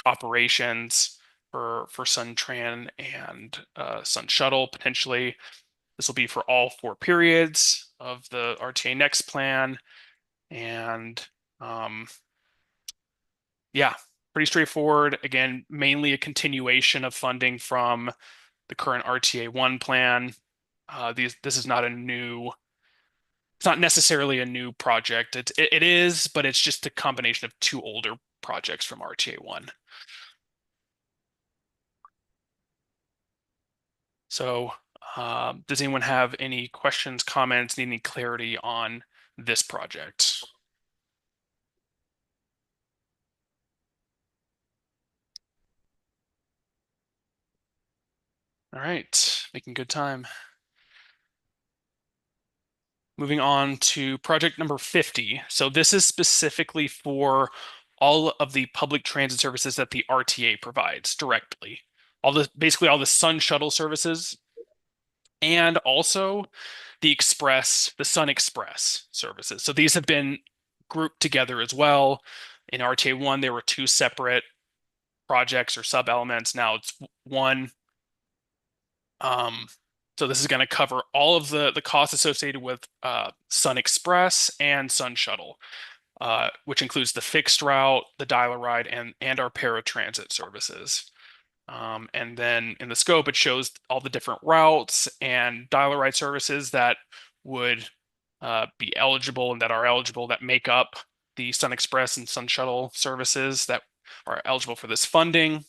operations for SunTran and Sun Shuttle potentially. This will be for all 4 periods of the RTA Next plan. And yeah, pretty straightforward. Again, mainly a continuation of funding from the current RTA 1 plan. This is not a new, it's not necessarily a new project. It is, but it's just a combination of 2 older projects from RTA 1. So does anyone have any questions, comments, need any clarity on this project? All right, making good time. Moving on to project number 50. So this is specifically for all of the public transit services that the RTA provides directly. Basically all the Sun Shuttle services, and also the Sun Express services. So these have been grouped together as well. In RTA 1, there were 2 separate projects or sub-elements. Now it's one. So this is going to cover all of the costs associated with Sun Express and Sun Shuttle, which includes the fixed route, the dial-a-ride, and our paratransit services. And then in the scope, it shows all the different routes and dial-a-ride services that would be eligible and that are eligible, that make up the Sun Express and Sun Shuttle services that are eligible for this funding.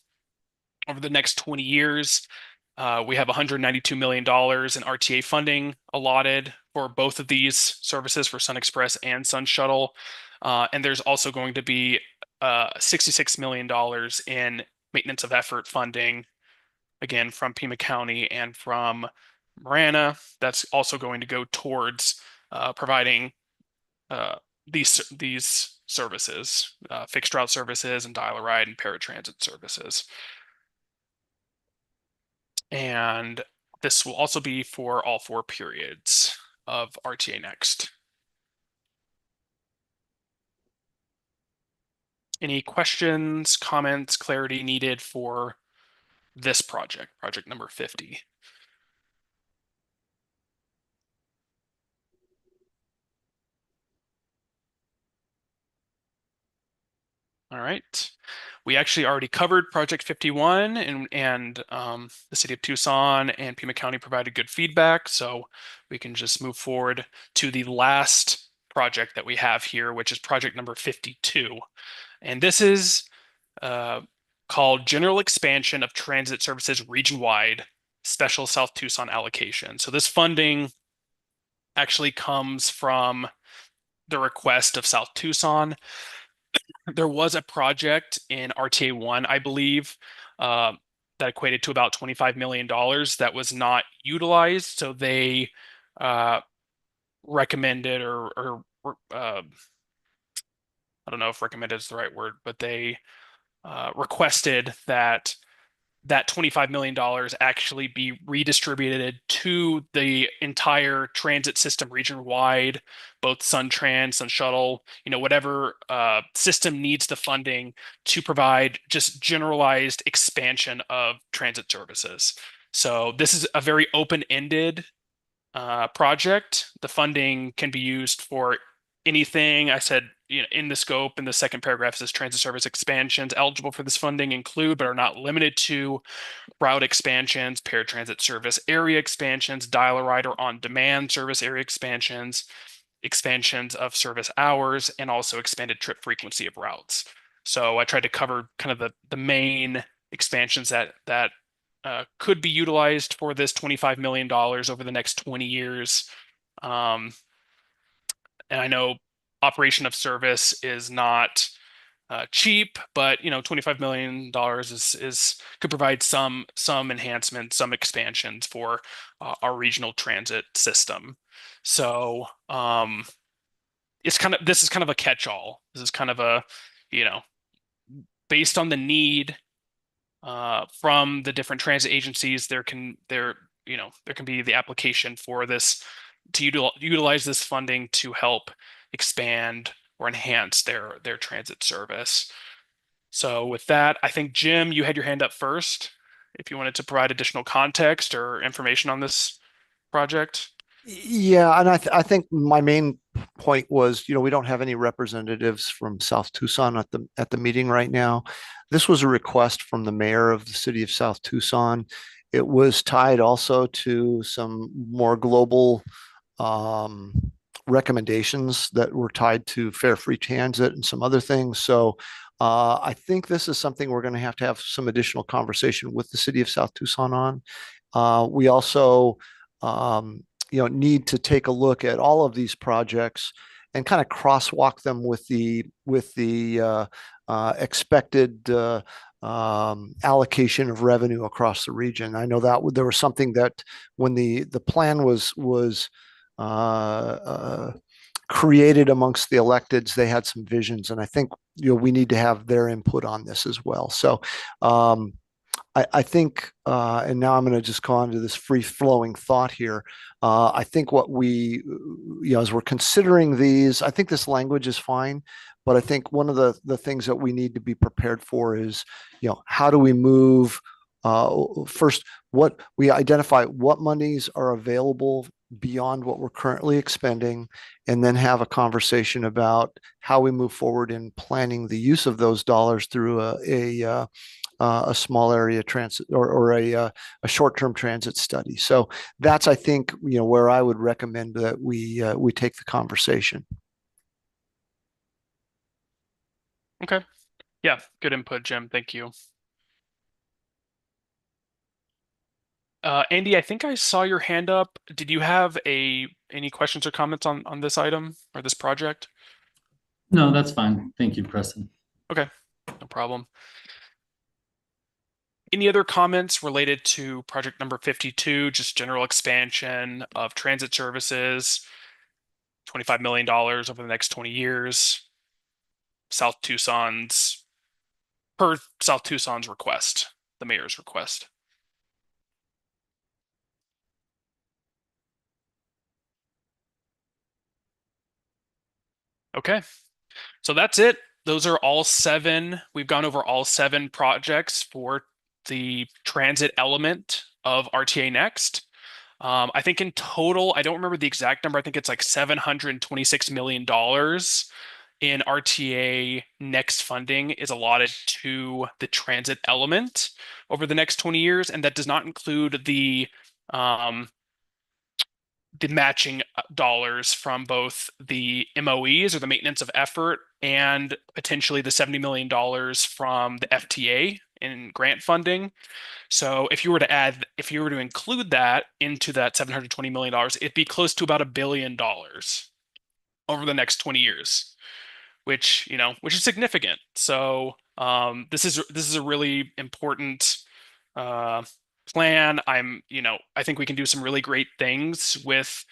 Over the next 20 years, we have $192 million in RTA funding allotted for both of these services, for Sun Express and Sun Shuttle. And there's also going to be $66 million in maintenance of effort funding, again, from Pima County and from Marana. That's also going to go towards providing these services, fixed route services and dial-a-ride and paratransit services. And this will also be for all 4 periods of RTA Next. Any questions, comments, clarity needed for this project number 50? All right. We actually already covered project 51, and the city of Tucson and Pima County provided good feedback. So we can just move forward to the last project that we have here, which is project number 52. And this is called General Expansion of Transit Services Region-Wide Special South Tucson Allocation. So this funding actually comes from the request of South Tucson. There was a project in RTA 1, I believe, that equated to about $25 million that was not utilized. So they recommended or I don't know if recommended is the right word, but they requested that $25 million actually be redistributed to the entire transit system region-wide, both SunTran, Sun Shuttle, whatever system needs the funding to provide just generalized expansion of transit services. So this is a very open-ended project. The funding can be used for anything. I said, in the scope, in the second paragraph, says transit service expansions eligible for this funding include, but are not limited to, route expansions, paratransit service area expansions, dial-a-ride or on-demand service area expansions, expansions of service hours, and also expanded trip frequency of routes. So I tried to cover kind of the main expansions that could be utilized for this $25 million over the next 20 years. And I know operation of service is not cheap, but $25 million could provide some enhancements, some expansions for our regional transit system. So this is kind of a catch-all. This is kind of a based on the need from the different transit agencies, there can be the application for this to utilize this funding to help expand or enhance their transit service. So with that, I think Jim, you had your hand up first. If you wanted to provide additional context or information on this project. Yeah, and I think my main point was, we don't have any representatives from South Tucson at the meeting right now. This was a request from the mayor of the city of South Tucson. It was tied also to some more global recommendations that were tied to Fare Free Transit and some other things. So I think this is something we're going to have some additional conversation with the city of South Tucson on. We also need to take a look at all of these projects and kind of crosswalk them with the expected allocation of revenue across the region. I know that there was something that when the plan was created amongst the electeds, they had some visions, and I think we need to have their input on this as well. So I think, and now I'm going to just go on to this free-flowing thought here. I think what we, as we're considering these, I think this language is fine, but I think one of the things that we need to be prepared for is, how do we move first, what we identify what monies are available beyond what we're currently expending, and then have a conversation about how we move forward in planning the use of those dollars through a small area transit or a short-term transit study. So that's, I think, where I would recommend that we take the conversation. Okay. Yeah, good input, Jim. Thank you. Andy, I think I saw your hand up. Did you have any questions or comments on this item or this project? No, that's fine. Thank you, Preston. Okay, no problem. Any other comments related to project number 52, just general expansion of transit services, $25 million over the next 20 years, South Tucson's request, the mayor's request? Okay, so that's it. Those are all 7. We've gone over all 7 projects for the transit element of RTA Next. I think in total, I don't remember the exact number. I think it's like $726 million in RTA Next funding is allotted to the transit element over the next 20 years. And that does not include the matching dollars from both the MOEs or the maintenance of effort and potentially the $70 million from the FTA in grant funding. So if you were to include that into that $720 million, it'd be close to about $1 billion over the next 20 years, which is significant. So this is a really important plan. I think we can do some really great things with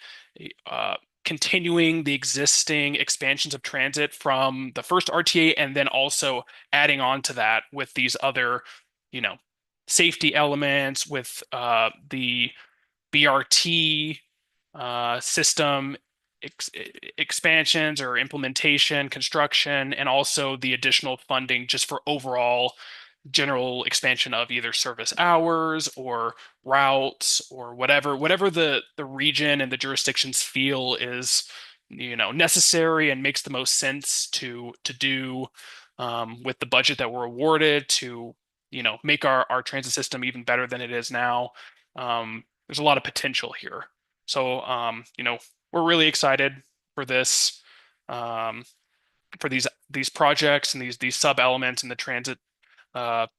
continuing the existing expansions of transit from the first RTA, and then also adding on to that with these other, safety elements with the BRT system expansions or implementation, construction, and also the additional funding just for overall general expansion of either service hours or routes or whatever the region and the jurisdictions feel is necessary and makes the most sense to do with the budget that we're awarded to make our transit system even better than it is now. There's a lot of potential here. So we're really excited for this, for these projects and these sub elements in the transit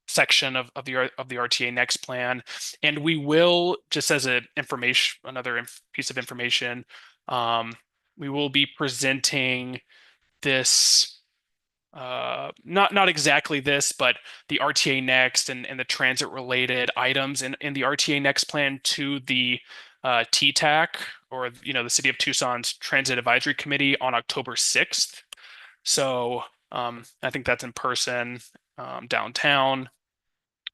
section of the RTA Next plan. And we will, just as another piece of information, we will be presenting this, not exactly this, but the RTA Next and the transit related items in the RTA Next plan to the TTAC, or the City of Tucson's Transit Advisory Committee, on October 6th. So I think that's in person downtown.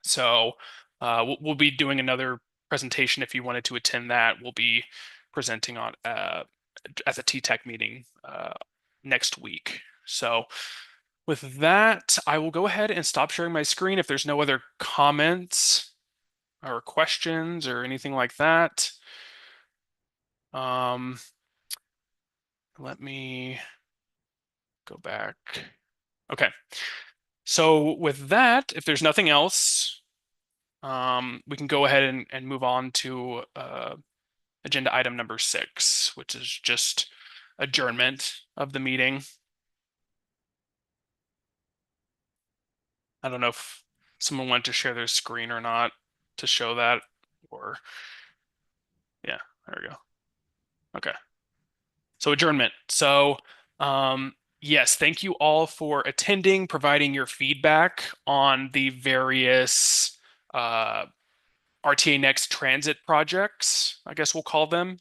So we'll be doing another presentation. If you wanted to attend that, we'll be presenting on at the TTAC meeting next week. So With that, I will go ahead and stop sharing my screen if there's no other comments or questions or anything like that. Let me go back. Okay. So with that, if there's nothing else, we can go ahead and move on to agenda item number 6, which is just adjournment of the meeting. I don't know if someone wanted to share their screen or not to show that, or yeah, there we go. Okay. So adjournment. So yes, thank you all for attending, providing your feedback on the various RTA Next transit projects, I guess we'll call them,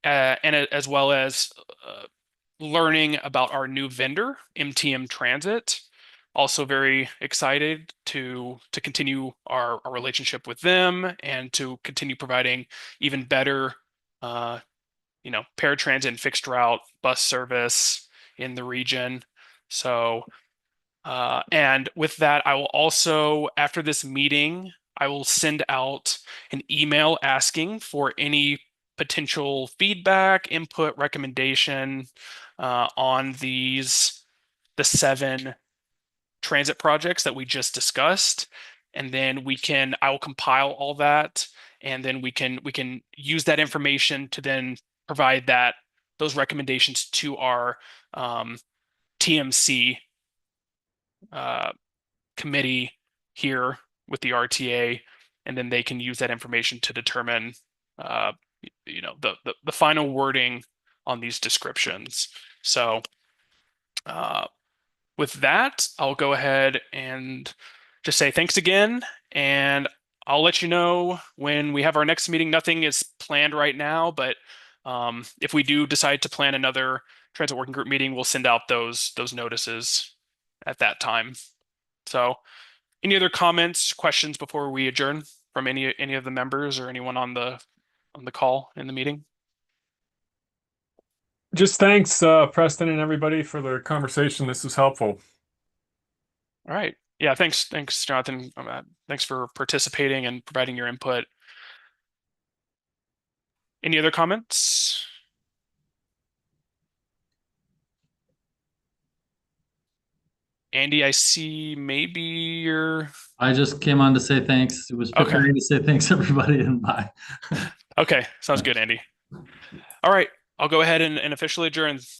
and as well as learning about our new vendor, MTM Transit. Also very excited to continue our relationship with them and to continue providing even better paratransit and fixed route bus service in the region. So and with that, I will also, after this meeting, I will send out an email asking for any potential feedback, input, recommendation on the 7 transit projects that we just discussed. And then I will compile all that, and then we can use that information to then provide those recommendations to our TMC committee here with the RTA, and then they can use that information to determine the final wording on these descriptions. So with that, I'll go ahead and just say thanks again, and I'll let you know when we have our next meeting. Nothing is planned right now, but if we do decide to plan another transit working group meeting, we'll send out those notices at that time. So any other comments, questions before we adjourn from any of the members or anyone on the call in the meeting? Just thanks, Preston and everybody for the conversation. This was helpful. All right. Yeah, thanks, Jonathan. Thanks for participating and providing your input. Any other comments? Andy, I see maybe you're... I just came on to say thanks. It was Okay. preparing to say thanks, everybody, and bye. Okay, sounds good, Andy. All right, I'll go ahead and officially adjourn.